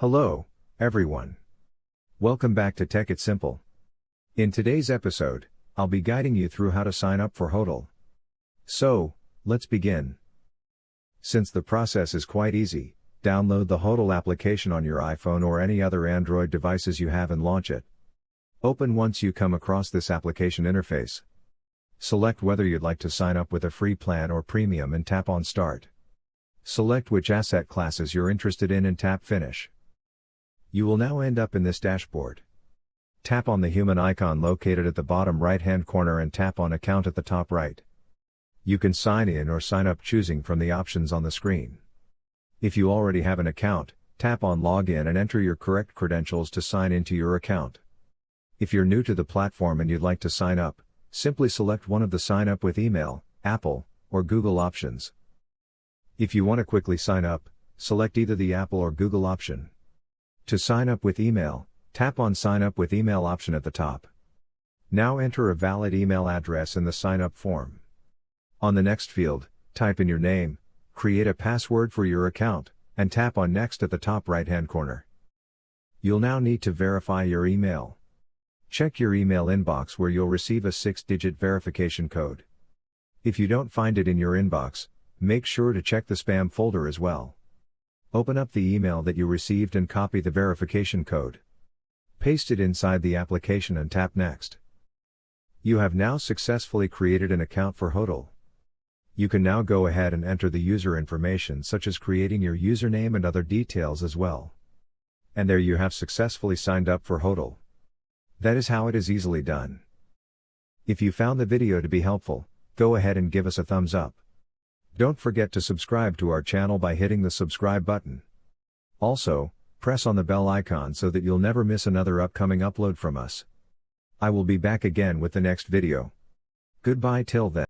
Hello, everyone. Welcome back to Tech It Simple. In today's episode, I'll be guiding you through how to sign up for HODL. So, let's begin. Since the process is quite easy, download the HODL application on your iPhone or any other Android devices you have and launch it. Open once you come across this application interface. Select whether you'd like to sign up with a free plan or premium and tap on Start. Select which asset classes you're interested in and tap Finish. You will now end up in this dashboard. Tap on the human icon located at the bottom right-hand corner and tap on Account at the top right. You can sign in or sign up choosing from the options on the screen. If you already have an account, tap on Login and enter your correct credentials to sign into your account. If you're new to the platform and you'd like to sign up, simply select one of the Sign Up with Email, Apple, or Google options. If you want to quickly sign up, select either the Apple or Google option. To sign up with email, tap on Sign Up with Email option at the top. Now enter a valid email address in the sign up form. On the next field, type in your name, create a password for your account, and tap on Next at the top right-hand corner. You'll now need to verify your email. Check your email inbox where you'll receive a 6-digit verification code. If you don't find it in your inbox, make sure to check the spam folder as well. Open up the email that you received and copy the verification code. Paste it inside the application and tap Next. You have now successfully created an account for HODL. You can now go ahead and enter the user information such as creating your username and other details as well. And there you have successfully signed up for HODL. That is how it is easily done. If you found the video to be helpful, go ahead and give us a thumbs up. Don't forget to subscribe to our channel by hitting the subscribe button. Also, press on the bell icon so that you'll never miss another upcoming upload from us. I will be back again with the next video. Goodbye till then.